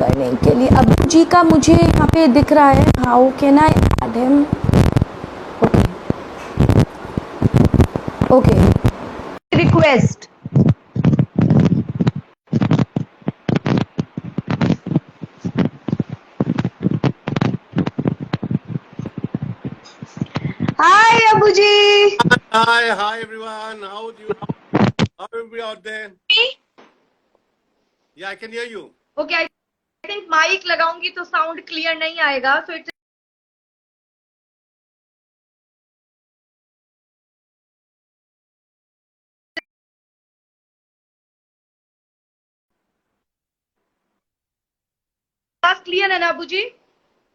करने के लिए। अबू जी का मुझे यहाँ पे दिख रहा है, how can I add him? Okay, request. Hi Abu ji. Hi everyone. How are you out there? Yeah, I can hear you. Okay, I think mike लगाऊंगी तो साउंड क्लियर नहीं आएगा, सो इट्स क्लियर है ना अबू जी?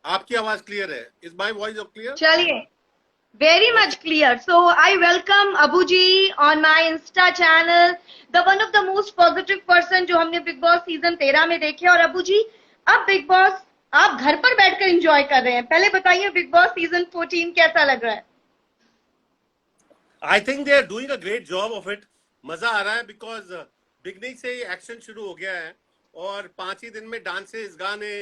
आपकी आवाज क्लियर है. Is my voice clear? चलिए, very much clear. So I welcome Abu ji on my Insta channel, the one of the most positive person जो हमने बिग बॉस सीजन 13 में देखे। और अबू जी, अब बिग बॉस आप घर पर बैठकर एंजॉय कर रहे हैं, पहले बताइए बिग बॉस सीजन 14 कैसा लग रहा है? I think they are doing a great job of it. मजा आ रहा है because beginning से ही एक्शन शुरू हो गया है और 5 ही दिन में डांसेस, गाने,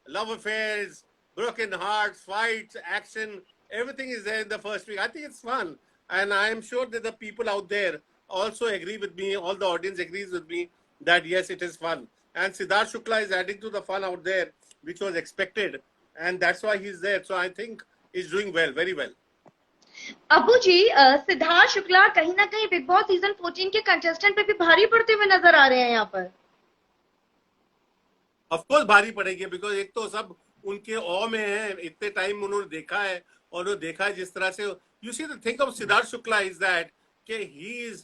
love affairs, broken hearts, fights, action, everything is there in the first week. I think it's fun and I am sure that the people out there also agree with me, all the audience agrees with me that yes, it is fun. And Siddharth Shukla is adding to the fun out there, which was expected, and that's why he's there. So I think he's doing well, very well. Abu ji, Siddharth Shukla कहीं ना कहीं big Boss season 14 के contestant पे भी भारी पड़ते हुए नजर आ रहे हैं यहाँ पर। ऑफ कोर्स भारी पड़ेगी बिकॉज एक तो सब उनके ऑ में है, इतने टाइम उन्होंने देखा है और उन्होंने देखा है जिस तरह से। You see the think of Siddharth Shukla is that कि he is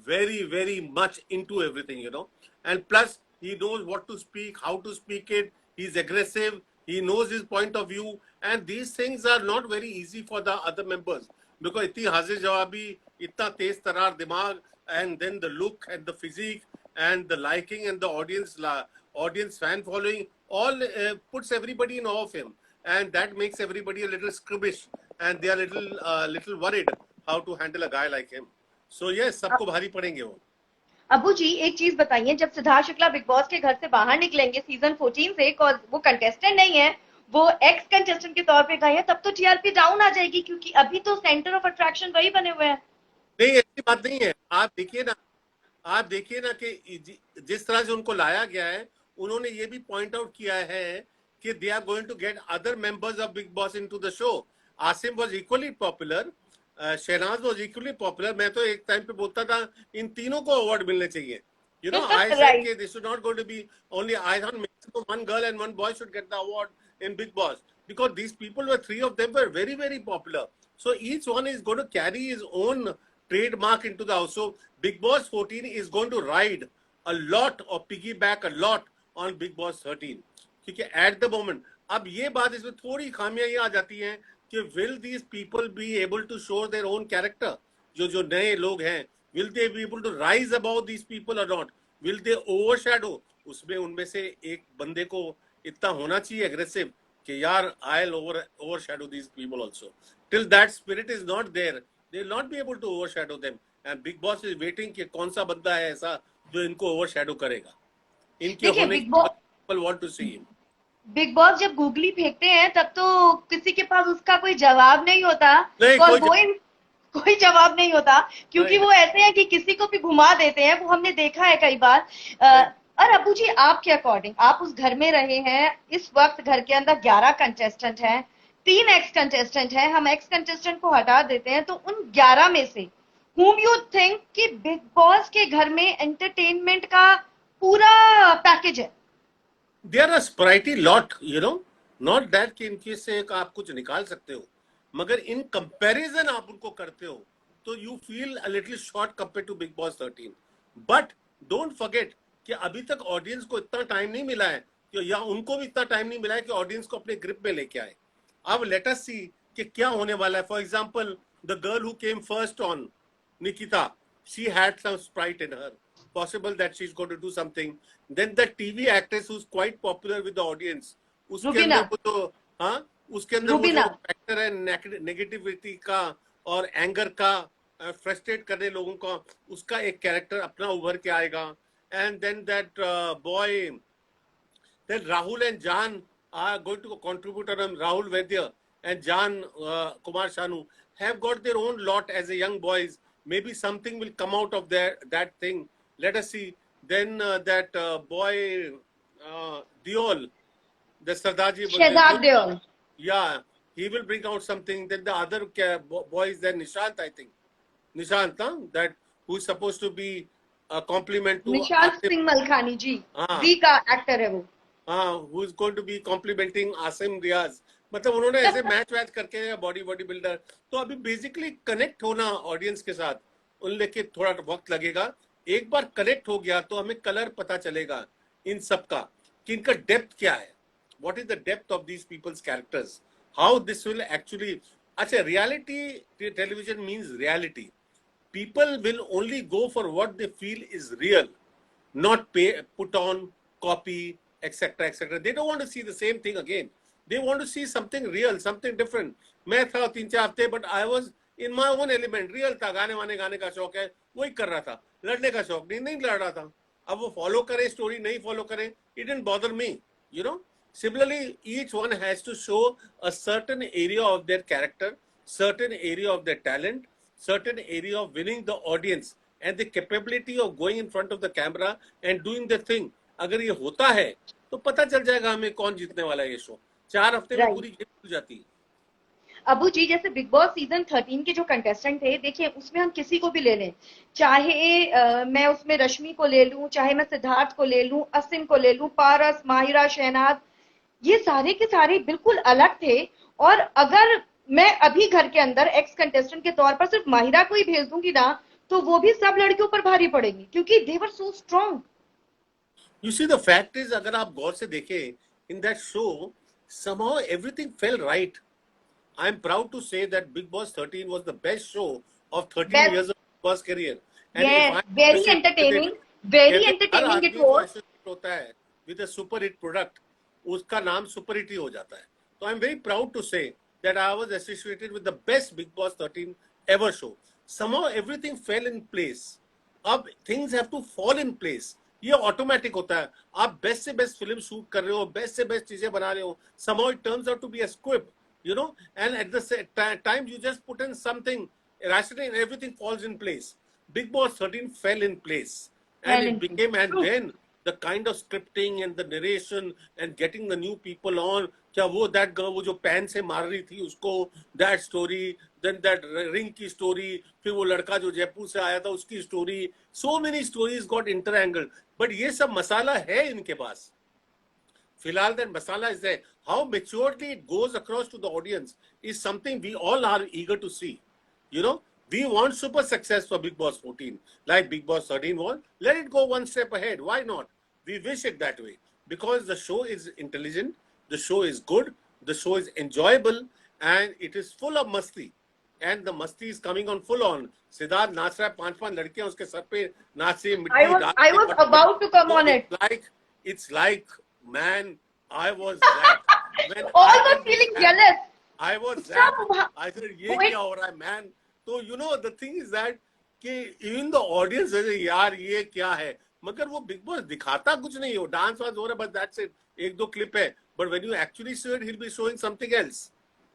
very very much into everything, you know, and plus he knows what to speak, how to speak it. He's aggressive, he knows his point of view, and these things are not very easy for the other members because इतनी हाजिर जवाबी, इतना तेज तरार दिमाग, and then the look and the physique and the liking and the audience fan following all puts everybody in awe of him, and that makes everybody a little skirmish and they are little worried how to handle a guy like him. So yes, सबको भारी पड़ेंगे वो। अबू जी, एक चीज बताइए, जब Siddharth Shukla big boss के घर से बाहर निकलेंगे सीजन 14 से, वो कंटेस्टेंट नहीं है, वो एक्स कंटेस्टेंट के तौर पे गए हैं, तब तो टीआरपी डाउन आ जाएगी क्योंकि अभी तो सेंटर ऑफ अट्रैक्शन वही बने हुए हैं। नहीं, ऐसी बात नहीं है। आप देखिए ना कि जिस तरह से उनको लाया गया है, उन्होंने ये भी पॉइंट आउट किया है कि they are going to get other members of Bigg Boss into the show. Asim was equally popular, Shehnaaz was equally popular. मैं तो एक टाइम पे बोलता था इन तीनों को अवार्ड मिलने चाहिए। You know, I said that this is not going to be only, I thought maximum one girl and one boy should get the award in Big Boss because these people were, 3 of them were very, very popular. So each one is going to carry his own trademark into the house. So Big Boss 14 is going to ride a lot or piggyback a lot on Big Boss 13. क्योंकि at the moment, अब ये बात इसमें थोड़ी खामियां ये आ जाती हैं कि will these people be able to show their own character? जो नए लोग हैं, will they be able to rise above these people or not? Will they overshadow? उसमें उनमें से एक बंदे को इतना होना चाहिए aggressive कि यार I'll overshadow these people also. Till that spirit is not there, they will not be able to overshadow them. And Big Boss is waiting कि कौन सा बंदा है ऐसा जो इनको overshadow करेगा। इनके होने की people want to see him. Big boss जब गूगली फेंकते हैं तब तो किसी के पास उसका कोई जवाब नहीं होता, कोई जवाब नहीं होता क्योंकि वो ऐसे हैं कि किसी को भी घुमा देते हैं, वो हमने देखा है कई बार। और अबू जी, आपके अकॉर्डिंग, आप उस घर में रहे हैं, इस वक्त घर के अंदर 11 कंटेस्टेंट हैं, 3 एक्स कंटेस्टेंट हैं, हम एक्स कंटेस्टेंट को हटा देते हैं तो उन 11 में से whom you think कि बिग बॉस के घर में एंटरटेनमेंट का पूरा पैकेज है? There are sprightly lot, you know, not that कि इनके से आप कुछ निकाल सकते हो, मगर इन कंपैरिजन आप उनको करते हो तो you feel a little short compare to Bigg Boss 13। But don't forget कि अभी तक ऑडियंस को इतना टाइम नहीं मिला है कि या उनको भी इतना टाइम नहीं मिला है कि ऑडियंस को अपने ग्रिप में लेके आए। अब लेट अस सी कि क्या होने वाला है। For example, the girl who came first on, Nikita, she had some spirit in her, possible that she's going to do something. Then the TV actress who's quite popular with the audience, उसके अंदर वो तो उसके अंदर वो जो factor है negativity का और एंगर का, फ्रस्ट्रेट करने लोगों का, उसका एक कैरेक्टर अपना उभर के आएगा। And then that boy then Rahul and Jan are going to contribute on him. Rahul Vaidya and Jan Kumar Shanu have got their own lot as a young boys. Maybe something will come out of that thing. Let us see. Then that boy Deol, the Sardaji. Shehzad Deol. Yeah, he will bring out something. Then the other boy is then Nishant, I think. Nishant, huh? That who is supposed to be a compliment to Nishant Asim. Singh Malkhani ji हाँ. वी का actor है वो. who is going to be complimenting Asim Riaz. मतलब उन्होंने ऐसे match वैच करके body builder. तो अभी बेसिकली कनेक्ट होना ऑडियंस के साथ उन लेके थोड़ा वक्त लगेगा. एक बार कनेक्ट हो गया तो हमें कलर पता चलेगा इन सब का कि इनका डेप्थ क्या है. What is the depth of these people's characters? How this will actually... अच्छा, reality television means reality. People will only go for what they feel is real, not put on, copy, etc., etc. They don't want to see the same thing again. They want to see something real, something different. मैं था 3-4 हफ्ते, but I was in my own element. Real था, गाने का शौक है, वही कर रहा था. लड़ने का शौक नहीं लड़ रहा था. अब वो follow करे story नहीं follow करे, it didn't bother me. You know. Similarly, each one has to show a certain area of their character, certain area of their talent, certain area of winning the audience, and the capability of going in front of the camera and doing the thing. अगर ये होता है तो पता चल जाएगा हमें कौन जीतने वाला है ये शो. 4 हफ्ते में पूरी गेम खुल जाती है. अबू जी, जैसे बिग बॉस सीजन 13 के जो कंटेस्टेंट थे, देखिए उसमें हम किसी को भी ले लें, चाहे मैं उसमें रश्मि को ले लूं, चाहे मैं सिद्धार्थ को ले लूं, असिम को ले लूं, पारस, माहिरा, शहनाज, ये सारे के सारे बिल्कुल अलग थे. और अगर मैं अभी घर के अंदर एक्स कंटेस्टेंट के तौर पर सिर्फ माहिरा को ही भेज दूंगी ना, तो वो भी सब लड़कियों पर भारी पड़ेंगी, क्योंकि they were so strong. You see, the fact is, अगर आप गौर से देखें, in that show, somehow everything fell right. I am proud to say that Big Boss 13 was the best show of 13 years of Big Boss career. And yes, very entertaining, very entertaining it was. होता है with a super hit product, उसका नाम super hit ही हो जाता है. So I am very proud to say that I was associated with the best Big Boss 13 ever show. Somehow everything fell in place. अब things have to fall in place. ये automatic होता है. आप best से best film shoot कर रहे हो, best से बेस्ट चीजें बना रहे हो, somehow it turns out to be a script, you know, and at the time you just put in something rationally and everything falls in place. Big Boss 13 fell in place, and it became, and then the kind of scripting and the narration and getting the new people on, क्या वो that girl वो जो pan से मार रही थी उसको, that story, then that ring की story, फिर वो लड़का जो जयपुर से आया था उसकी story, so many stories got interangled. But ये सब मसाला है इनके पास. फिलहाल that masala is there. How maturely it goes across to the audience is something we all are eager to see. You know, we want super success for Big Boss 14, like Big Boss 13 was. Let it go one step ahead. Why not? We wish it that way because the show is intelligent, the show is good, the show is enjoyable, and it is full of masti. And the masti is coming on full on. Siddharth नाच रहा है, 5-5 लड़कियां उसके sir पे नाच रही है. I was about to come on it. It's like, man, I was that. Almost feeling jealous. I was that. I said, ये क्या हो रहा है, man? So, you know, the thing is that कि even the audience says, यार ये क्या है? मगर वो बिग बॉस दिखाता कुछ नहीं हो, डांस वांस हो रहा है, but that's it. 1-2 clip है. But when you actually see it, he'll be showing something else.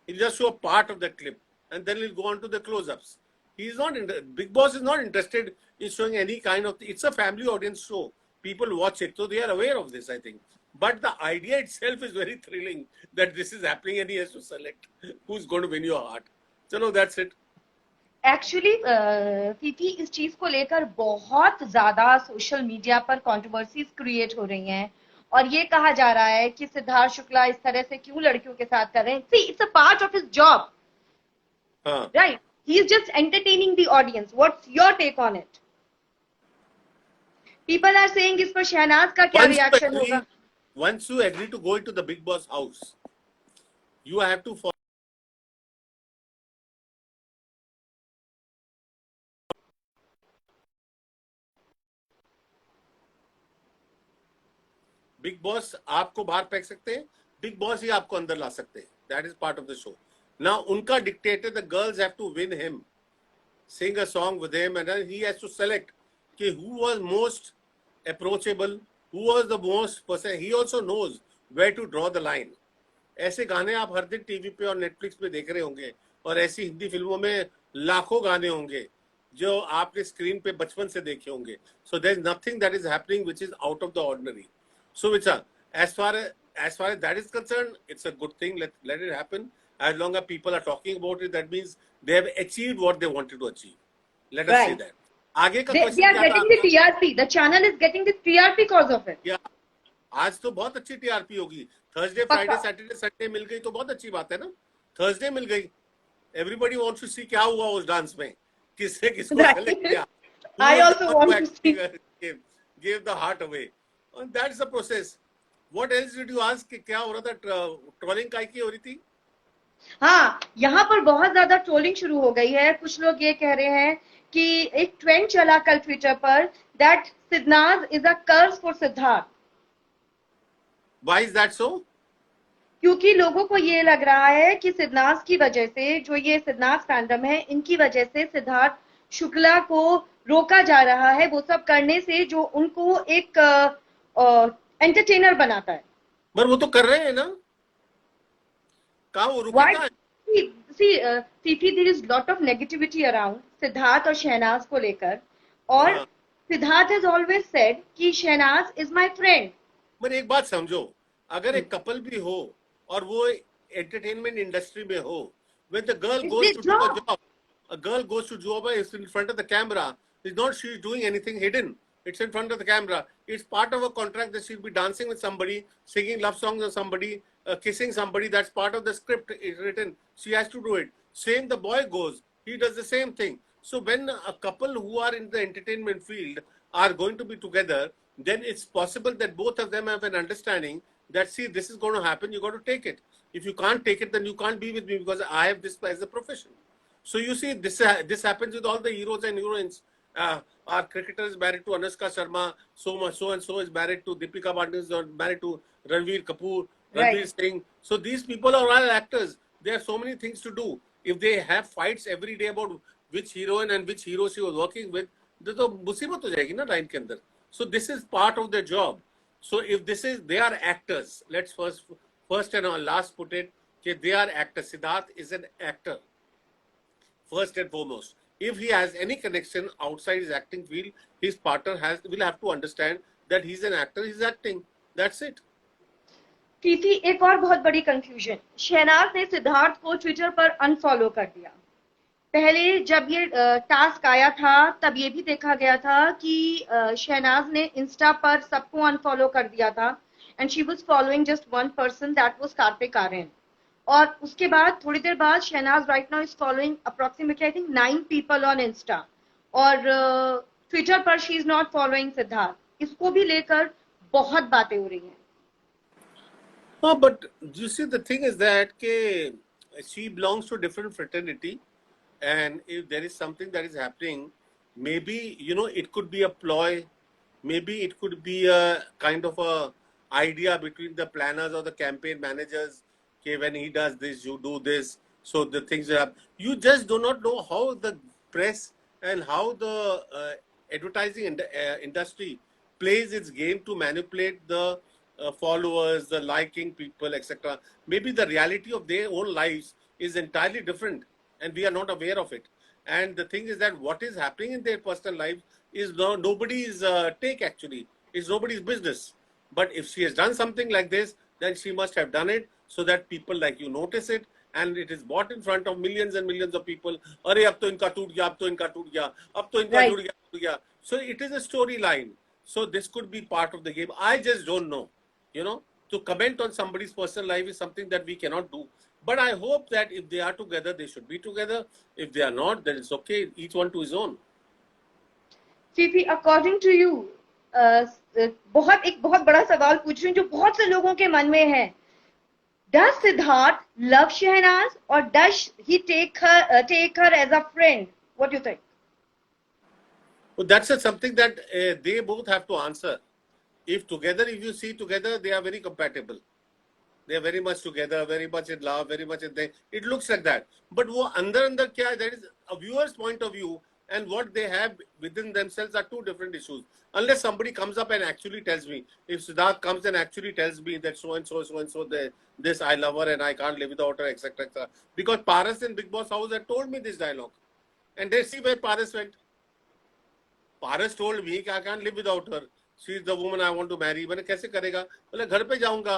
He'll just show a part of the clip, and then he'll go on to the close-ups. He's not Big Boss is not interested in showing any kind of. It's a family audience show. People watch it, so they are aware of this, I think. But the idea itself is very thrilling that this is happening, and he has to select who's going to win your heart. So that's it. Actually Preeti, इस चीज को लेकर बहुत ज्यादा social media पर controversies create हो रही हैं और ये कहा जा रहा है कि सिद्धार्थ शुक्ला इस तरह से क्यों लड़कियों के साथ कर रहे हैं. See, it's a part of his job, right? He is just entertaining the audience. What's your take on it? People are saying इस पर शहनाज का क्या रिएक्शन होगा? Once you agree to go into the Big Boss house, you have to follow. Big boss आपको बाहर फेंक सकते हैं, बिग बॉस ही आपको अंदर ला सकते हैं. That is part of the show. Now उनका dictator, the girls have to win him, sing a song with him, and he has to select कि who was most approachable, who was the most person. He also knows where to draw the line. ऐसे गाने आप हर दिन TV पे और Netflix पे देख रहे होंगे, और ऐसी हिंदी फिल्मों में लाखों गाने होंगे जो आपने स्क्रीन पे बचपन से देखे होंगे. So there is nothing that is happening which is out of the ordinary. So as far as that is concerned, it's a good thing. Let it happen. As long as people are talking about it, that means they have achieved what they wanted to achieve. Let us say that. आगे का they question are getting the TRP. The channel is getting the TRP because of it. या आज तो बहुत अच्छी TRP होगी. Thursday, Friday, Saturday, Sunday मिल गई तो बहुत अच्छी बात है ना. थर्सडे मिल गई. एवरीबॉडी वांट्स टू सी क्या हुआ उस डांस में, किसने किसको सेलेक्ट किया. I also want to see. Gave the heart away. And that's the process. What else did you ask? कि क्या हो रहा था? ट्रोलिंग काय की हो रही थी? हाँ, यहाँ पर बहुत ज्यादा ट्रोलिंग शुरू हो गई है. कुछ लोग ये कह रहे हैं कि एक ट्रेंड चला कल ट्विटर पर that सिद्धनाज is a curse for Siddharth. Why is that so? क्योंकि लोगों को ये लग रहा है कि सिद्धनाज की वजह से, जो ये सिद्धनाज फैंडम है, इनकी वजह से सिद्धार्थ शुक्ला को रोका जा रहा है वो सब करने से जो उनको एक एंटरटेनर बनाता है. पर वो तो कर रहे हैं ना. कहाँ वो रुकेगा? See, there is lot of negativity around Siddharth और शहनाज को लेकर, और सिद्धार्थ has always said कि शहनाज is my friend. पर एक बात समझो, अगर एक कपल भी हो और वो एंटरटेनमेंट इंडस्ट्री में हो, when the girl goes to do a job, a girl goes to job is in front of the camera. It's not she's doing anything hidden. It's in front of the camera. It's part of a contract that she'll be dancing with somebody, singing love songs with somebody, kissing somebody. That's part of the script. It's written. She has to do it. Same the boy goes. He does the same thing. So when a couple who are in the entertainment field are going to be together, then it's possible that both of them have an understanding that, see, this is going to happen. You got to take it. If you can't take it, then you can't be with me because I have this as a profession. So you see, this happens with all the heroes and heroines. Our cricketer is married to Anushka Sharma. So and so is married to Deepika Padukone, or married to Ranveer Kapoor, Ranveer Singh. So these people are all actors. There are so many things to do. If they have fights every day about which heroine and which hero she was working with, तो मुसीबत हो जाएगी ना line के अंदर. So this is part of their job. So if they are actors. Let's first and last put it, that they are actors. Siddharth is an actor, first and foremost. If he has any connection outside his acting field, his partner will have to understand that he's an actor, he's acting. That's it. प्रीति, एक और बहुत बड़ी confusion. Shehnaaz ने सिद्धार्थ को Twitter पर unfollow कर दिया. पहले जब ये टास्क आया था तब ये भी देखा गया था कि शहनाज ने इंस्टा पर सबको अनफॉलो कर दिया था, and she was following just one person, that was Kartik Aaryan. और उसके बाद थोड़ी देर बाद Shehnaaz right now is following approximately I think 9 people on insta, और ट्विटर पर she is not following Siddharth. इसको भी लेकर बहुत बातें हो रही हैं. No, but you see, the thing is that she belongs to a different fraternity, and if there is something that is happening, maybe, it could be a ploy, maybe it could be a kind of a idea between the planners or the campaign managers. Okay, when he does this, you do this, so the things happen. You just do not know how the press and how the advertising industry plays its game to manipulate the followers, the liking people, etc. Maybe the reality of their own lives is entirely different, and we are not aware of it. And the thing is that what is happening in their personal lives is nobody's take, actually. It's nobody's business. But if she has done something like this, then she must have done it so that people like you notice it, and it is brought in front of millions and millions of people. Arey, ab to inka toot gaya, ab to inka toot gaya, ab to inka toot gaya. So it is a storyline. So this could be part of the game. I just don't know. To comment on somebody's personal life is something that we cannot do. But I hope that if they are together, they should be together. If they are not, then it's okay. Each one to his own. Fifi, according to you, एक बहुत बड़ा सवाल पूछ रही हूँ जो बहुत से लोगों के मन में है. Does Siddharth love Shehnaz, or does he take her as a friend? What do you think? Well, that's something that they both have to answer. If you see together, they are very compatible. They are very much together, very much in love, very much in there. It looks like that. But wo andar kya, that is a viewer's point of view, and what they have within themselves are two different issues. Unless somebody comes up and actually tells me, if Siddharth comes and actually tells me that so and so, this I love her and I can't live without her, etc., etc. Because Paras in Big Boss House had told me this dialogue, and they see where Paras went. Paras told me I can't live without her. She is the woman I want to marry. मैंने कैसे करेगा? बोले घर पे जाऊंगा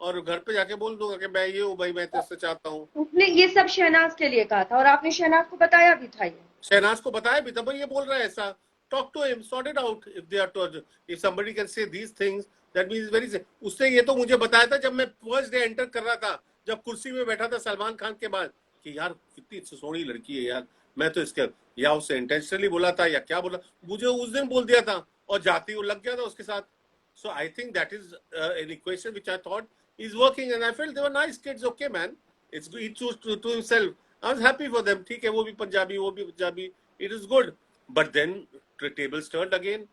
और घर पे जाके बोल दूंगा कि मैं ये हूँ भाई, मैं तेरे से चाहता हूँ. उसने ये सब शहनाज के लिए कहा था और आपने शहनाज को बताया भी था. ये शहनाज को बताया भी था, भाई ये बोल रहा है ऐसा. Talk to him, sort it out. If they are to, if somebody can say these things, that means very. उसने ये तो मुझे बताया था जब मैं फर्स्ट डे एंटर कर रहा था, जब कुर्सी में बैठा था सलमान खान के बाद, कि यार कितनी सोहनी लड़की है यार, मैं तो इसके या उसे इंटेंशनली बोला था या क्या बोला, मुझे उस दिन बोल दिया था और जाती वो लग गया था उसके साथ. So I think that is an equation which I thought is working, and I felt they were nice kids. Okay man, it's he chose to himself. I was happy for them. ठीक है, वो भी Punjabi, it is good. But then the tables turned again.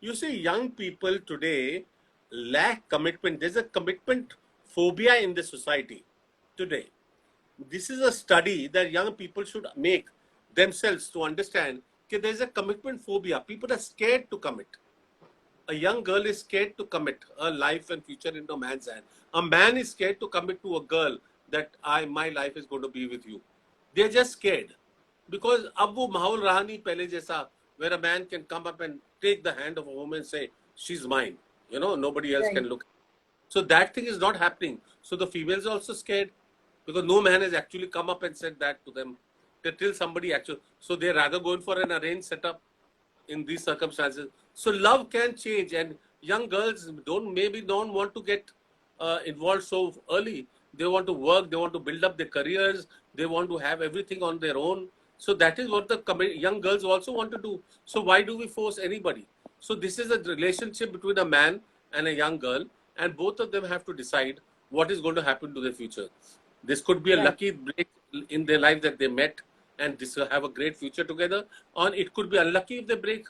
You see, young people today lack commitment. There's a commitment phobia in the society today. This is a study that young people should make themselves to understand that there's a commitment phobia. People are scared to commit. A young girl is scared to commit her life and future into a man's hand. A man is scared to commit to a girl that my life is going to be with you. They're just scared. Because अब वो माहौल रहा नहीं पहले जैसा, where a man can come up and take the hand of a woman and say, she's mine. You know, nobody else can look. So that thing is not happening. So the females are also scared because no man has actually come up and said that to them. Till somebody actually, so they're rather going for an arranged setup in these circumstances. So love can change, and young girls don't want to get involved so early. They want to work, they want to build up their careers, they want to have everything on their own. So that is what the young girls also want to do. So why do we force anybody? So this is a relationship between a man and a young girl, and both of them have to decide what is going to happen to their future. This could be a lucky break in their life that they met and this will have a great future together, or it could be unlucky if they break,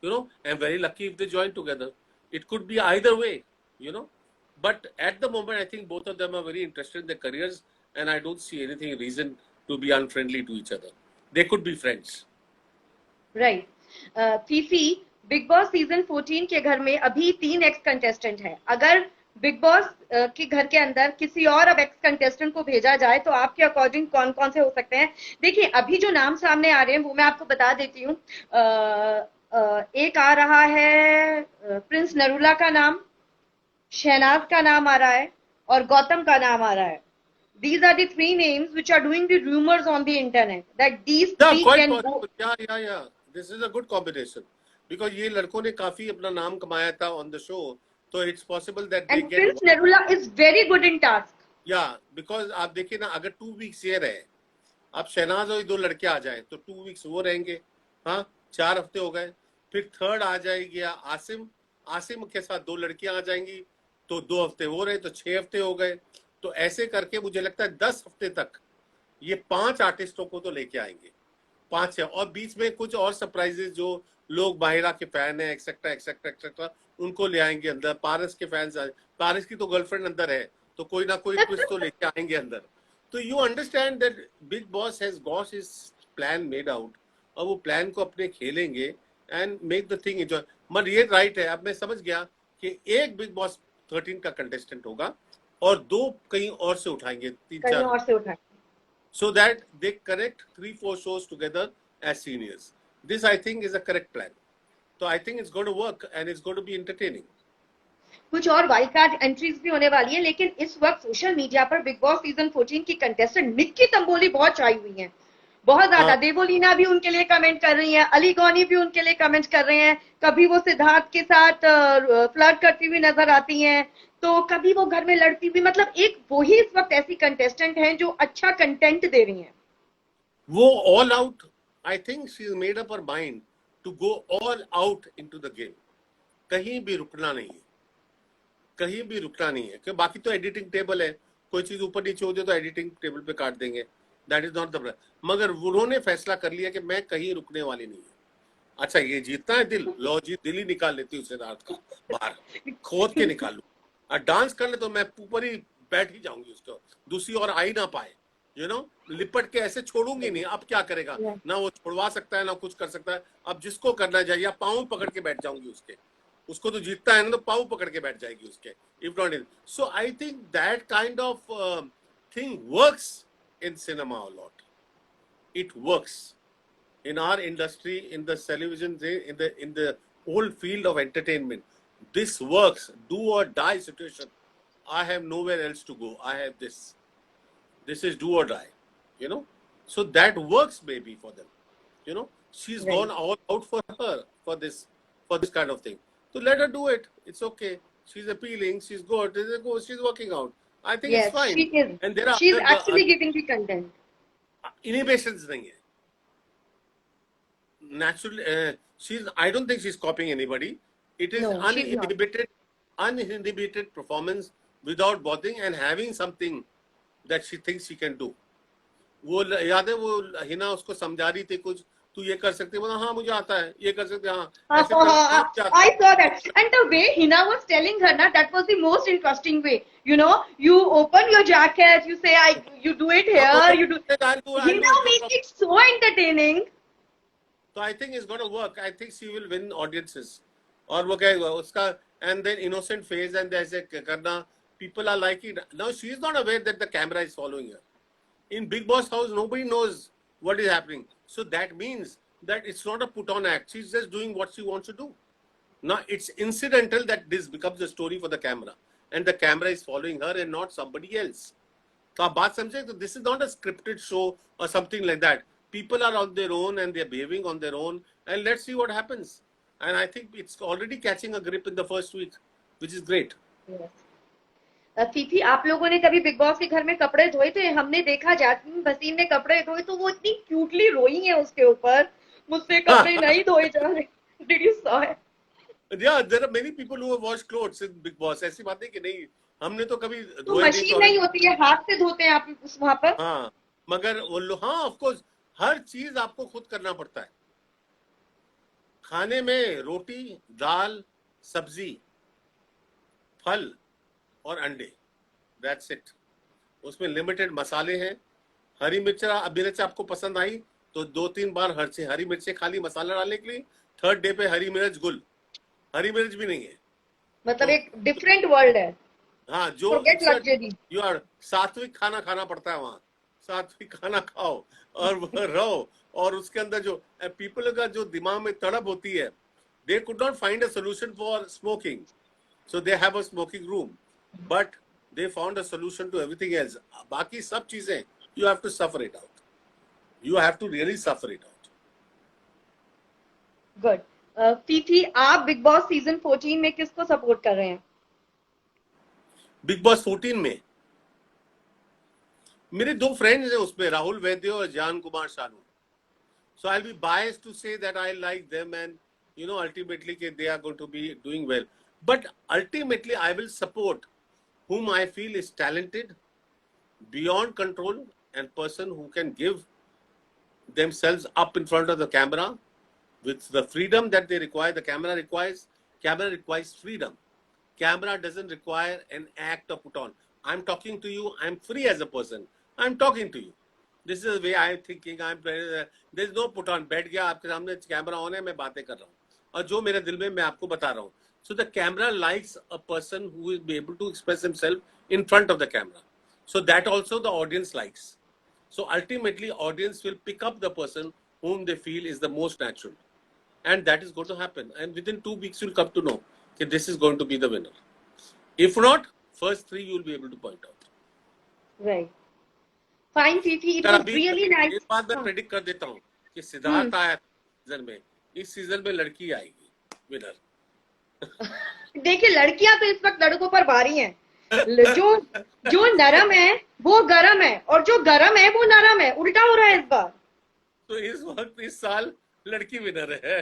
and very lucky if they join together. It could be either way, But at the moment, I think both of them are very interested in their careers, and I don't see anything reason to be unfriendly to each other. They could be friends. Right. Fifi, big Boss season 14 के घर में अभी 3 ex contestant हैं. अगर big boss के घर के अंदर किसी और अब एक्स कंटेस्टेंट को भेजा जाए तो आपके अकॉर्डिंग कौन कौन से हो सकते हैं? देखिए, अभी जो नाम सामने आ रहे हैं वो मैं आपको बता देती हूँ. एक आ रहा है प्रिंस नरूला का नाम, शहनाज का नाम आ रहा है और गौतम का नाम आ रहा है. These are the 3 names which are doing the rumors on the internet that these 3 can go. Yeah. This is a good combination because ये लड़कों ने काफी अपना नाम कमाया था on the show, so it's possible that they and Prince Narula is very good in task. Yeah, because आप देखिए ना, अगर 2 weeks ये रहे, अब शहनाज और 2 लड़के आ जाए तो 2 weeks वो रहेंगे. हाँ, 4 हफ्ते हो गए. फिर थर्ड आ जाएगी आसिम के साथ 2 लड़कियां आ जाएंगी तो 2 हफ्ते वो रहे तो 6 हफ्ते हो गए. तो ऐसे करके मुझे लगता है 10 हफ्ते तक ये 5 आर्टिस्टों को तो लेके आएंगे, 5 है, और बीच में कुछ और सरप्राइजेस जो लोग माहिरा के फैन है एक्सेट्रा एक्सेट्रा एक्सेट्रा उनको ले आएंगे अंदर. पारस के फैंस, पारस की तो गर्लफ्रेंड अंदर है तो कोई ना कोई ट्विस्ट तो लेके आएंगे अंदर. तो you understand that big boss has got his plan made out और वो प्लान को अपने खेलेंगे and make the thing enjoy. मगर ये राइट है, अब मैं समझ गया कि एक बिग बॉस 13 का कंटेस्टेंट होगा और 2 कहीं और से उठाएंगे, 3-4 और से उठाएंगे, so that they connect 3-4 shows together as seniors. This I think is a correct plan. So I think it's going to work and it's going to be entertaining. कुछ और वाइल्ड कार्ड एंट्रीज भी होने वाली है, लेकिन इस वक्त social media पर बिग बॉस सीजन 14 की कंटेस्टेंट निक्की तंबोली बहुत छाई हुई हैं, बहुत ज्यादा. देवोलीना भी उनके लिए कमेंट कर रही हैं, अली गौनी भी उनके लिए कमेंट कर रहे हैं. कभी वो सिद्धार्थ के साथ फ्लर्ट करती हुई नजर आती हैं तो कभी वो घर में लड़ती हुई. मतलब एक वो ही इस वक्त ऐसी कंटेस्टेंट हैं जो अच्छा कंटेंट दे रही हैं. वो all out, I think she has made up her mind to go all out into the game. कहीं भी रुकना नहीं है, कहीं भी रुकना नहीं है. कि बाकी तो एडिटिंग टेबल है, कोई चीज ऊपर नीचे होती है तो एडिटिंग टेबल पे काट देंगे, that is not the problem. मगर उन्होंने फैसला कर लिया कि मैं कहीं रुकने वाली नहीं है. अच्छा, ये जीतना है दिल, लो जी, दिल ही निकाल लेती हूँ सिद्धार्थ का बाहर, खोद के निकालू. और डांस कर ले तो मैं ऊपर ही बैठ ही जाऊंगी उसको, दूसरी और आ ही ना पाए. यू नो, लिपट के ऐसे छोड़ूंगी नहीं। अब क्या करेगा, ना वो छोड़वा सकता है ना कुछ कर सकता है। अब जिसको करना चाहिए पाँव पकड़ के बैठ जाऊंगी उसके, उसको तो जीतता है ना, तो पाँव पकड़ के बैठ जाएगी उसके, if not in. So I think that kind of thing works in cinema a lot. It works in our industry, in the television, in the whole field of entertainment. This works. Do or die situation. I have nowhere else to go. I have this. This is do or die. You know, so that works maybe for them. You know, she's Right. gone all out for her for this kind of thing. So let her do it. It's okay. She's appealing. She's good. She's working out. I think it's Yes, fine. she is. And there are She's actually giving the content. inhibitions नहीं है. Naturally, I don't think she's copying anybody. It is No, she's not. uninhibited performance without bothering and having something that she thinks she can do. वो याद है वो हिना उसको समझा रही थी कुछ, तू ये कर सकती है, बोला हाँ मुझे आता है, ये कर सकते हैं, हाँ ऐसे कर, I saw that. And the way Hina was telling her, na, that was the most interesting way. You know, you open your jacket, you say, you do it here, you do. Hina makes it so entertaining. So I think it's going to work. I think she will win audiences. और वो क्या उसका, and then innocent face and ऐसे करना, people are liking. Now she is not aware that the camera is following her. In Big Boss house, nobody knows what is happening. So that means that it's not a put-on act. She's just doing what she wants to do. Now it's incidental that this becomes a story for the camera, and the camera is following her and not somebody else. तो आप बात समझे, तो this is not a scripted show or something like that. People are on their own and they're behaving on their own, and let's see what happens. And I think it's already catching a grip in the first week, which is great. Yes. Phi Phi, आप लोगों ने कभी big boss के घर में कपड़े धोए थे? हमने देखा जैस्मीन भसीन ने कपड़े धोए तो वो इतनी क्यूटली रोई है उसके ऊपर, मुझसे कपड़े नहीं धोए जा रहे. Did you saw it? Yeah, there are many people who have washed clothes in Big Boss. ऐसी बात है कि नहीं, हमने तो कभी तो मशीन नहीं होती है, हाथ से धोते हैं आप उस वहां पर. हाँ, मगर वो लोग, हाँ ऑफ कोर्स हर चीज आपको खुद करना पड़ता है. खाने में रोटी, दाल, सब्जी, फल और अंडे, दैट्स इट. उसमें लिमिटेड मसाले हैं. हरी मिर्च आपको पसंद आई तो 2-3 बार हरी मिर्चें खाली मसाला डालने के लिए. थर्ड डे पे हरी मिर्च गुल, हरी मिर्च भी नहीं है. मतलब तो, एक डिफरेंट वर्ल्ड है. हाँ, जो यू आर सात्विक खाना खाना पड़ता है वहाँ. सात्विक खाना खाओ और रहो. और उसके अंदर जो पीपल का जो दिमाग में तड़प होती है, they could not find a solution for smoking, so they have a smoking room, but they found a solution to everything else. बाकी सब चीजें you have to suffer it out. You have to really suffer it out. Good. Fifi, आप Bigg Boss season 14 में किसको support कर रहे हैं? Big boss 14 में मेरे 2 फ्रेंड्स हैं उसमें, राहुल वैद्य और जान Kumar Sanu. So I'll be biased to say that I like them, and you know, ultimately they are going to be doing well. But ultimately, I will support whom I feel is talented, beyond control, and person who can give themselves up in front of the camera with the freedom that they require. The camera requires freedom. Camera doesn't require an act or put on. I'm talking to you. I'm free as a person. I'm talking to you. This is the way I'm thinking. There's no put on. बैठ गया आपके सामने, camera on है, मैं बातें कर रहा हूँ और जो मेरे दिल में मैं आपको बता रहा हूँ. So the camera likes a person who will be able to express himself in front of the camera. So that also the audience likes. So ultimately, audience will pick up the person whom they feel is the most natural, and that is going to happen. And within 2 weeks, you'll come to know that this is going to be the winner. If not, first 3 you'll be able to point out. Right. Fine, Fifi. It was really nice. इस बात मैं predict कर देता हूँ कि सिद्धार्थ आया season में, इस सीजन में लड़की आएगी विनर. देखिए, लड़कियां तो इस वक्त लड़कों पर भारी हैं. जो नरम है वो गरम है, और जो गरम है वो नरम है. उल्टा हो रहा है इस बार. तो इस वक्त इस साल लड़की विनर है.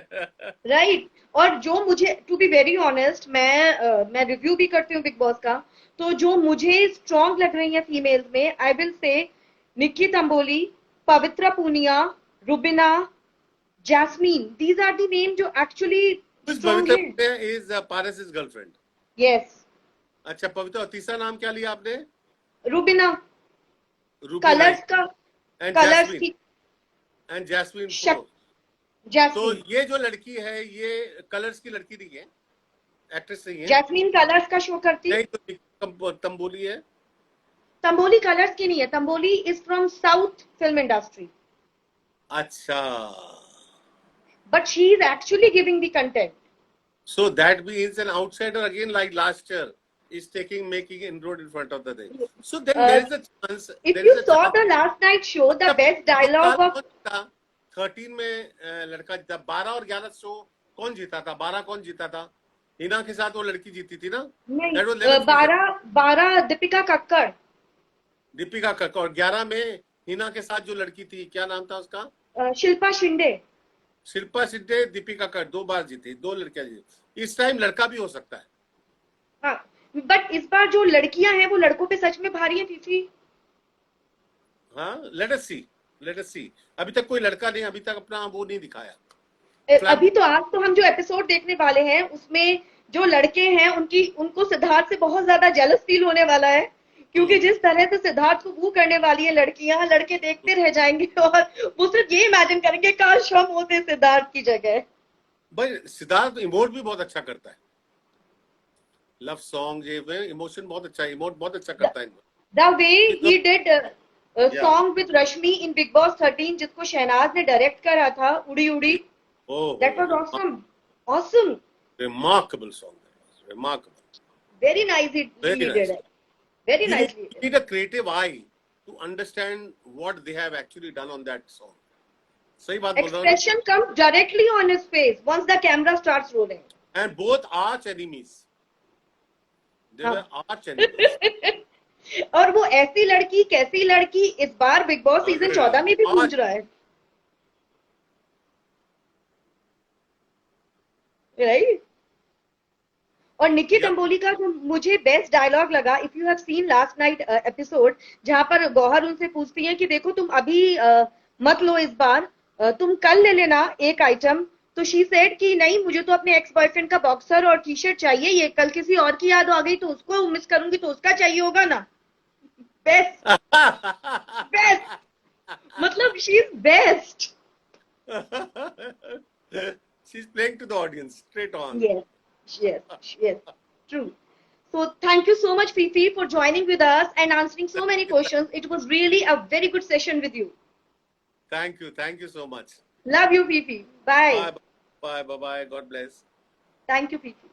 राइट. और जो मुझे, टू बी वेरी ऑनेस्ट, मैं रिव्यू भी करती हूँ बिग बॉस का, तो जो मुझे स्ट्रॉन्ग लग रही है फीमेल्स में, I will say Nikki Tamboli, Pavitra Punia, Rubina, Jasmin. These are the name जो एक्चुअली स्ट्रॉन्ग हैं. Is Paras's girlfriend. यस. अच्छा, पवित्रा. और तीसरा नाम क्या लिया आपने? रुबिना. रूबी कलर्स वाइट का, एंड कलर्स जैस्मिन की एंड जैस्मिन शक, तो जैस्मीन, ये जो लड़की है ये कलर्स की लड़की नहीं है, एक्ट्रेस नहीं है। जैस्मीन कलर्स का शो करती। नहीं तो तंबोली है। तंबोली कलर्स की नहीं है, Tamboli is from south film industry, अच्छा, but she is actually giving the content. so that means an outsider again like last year is making inroad in front of the day. So then there is a chance, If there is you a saw chance। the last night show, the अच्छा, best इस साल dialogue of कौन जीता? 13 में लड़का जीता, 12 और 11 show कौन जीता था? 12 कौन जीता था? हिना के साथ वो लड़की जीती थी ना, नहीं, that was 11th season. 12 Deepika Kakkar, Deepika Kakkar. और 11 में हिना के साथ जो लड़की थी, क्या नाम था उसका? शिल्पा शिंदे। शिल्पा शिंदे, दीपिका कक्कड़ 2 बार जीती, 2 लड़कियां जीती। इस टाइम लड़का भी हो सकता है। हाँ, बट इस बार जो लड़कियां हैं वो लड़कों पे सच में भारी है फीफी। हाँ, लेट अस सी। अभी तक कोई लड़का नहीं, अभी तक अपना वो नहीं दिखाया। अभी तो आज तो हम जो एपिसोड देखने वाले हैं उसमें जो लड़के हैं उनको सिद्धार्थ से बहुत ज्यादा जेलस फील होने वाला है, क्योंकि जिस तरह से सिद्धार्थ को बू करने वाली है लड़कियां, लड़के देखते रह जाएंगे और वो सिर्फ ये इमेजिन करेंगे काश हम होते सिद्धार्थ की जगह। भाई सिद्धार्थ इमोट भी बहुत अच्छा करता है, लव सॉन्ग ये इमोशन बहुत अच्छा है, इमोट बहुत अच्छा करता है। The way he did Yeah. Song with Rashmi in big Boss 13 जिसको शहनाज ने डायरेक्ट करा था, उड़ी उड़ी, that was awesome remarkable song, remarkable, very nice he very did nice। it very You nicely need a creative eye to understand what they have actually done on that song। सही बात बोल रहा हूँ। expression comes directly on his face once the camera starts rolling And both arch enemies, they हाँ। were arch enemies। और वो ऐसी लड़की कैसी लड़की इस बार बिग बॉस सीजन 14 में भी गूंज रहा है, राइट। और निकी तंबोली का जो मुझे बेस्ट डायलॉग लगा, if you have seen last night episode, जहां पर गौहर उनसे पूछती है कि देखो तुम अभी मत लो इस बार, तुम कल ले लेना एक आइटम, तो शी सेड कि नहीं मुझे तो अपने एक्स बॉयफ्रेंड का बॉक्सर और टी शर्ट चाहिए, ये कल किसी और की याद आ गई तो उसको मिस करूंगी तो उसका चाहिए होगा ना। बेस्ट बेस्ट, मतलब she is best. She's playing to the audience straight on। Yes, true. So thank you so much, Fifi, for joining with us and answering so many questions. It was really a very good session with you. Thank you so much। Love you, Fifi. Bye. Bye, God bless। Thank you, Fifi.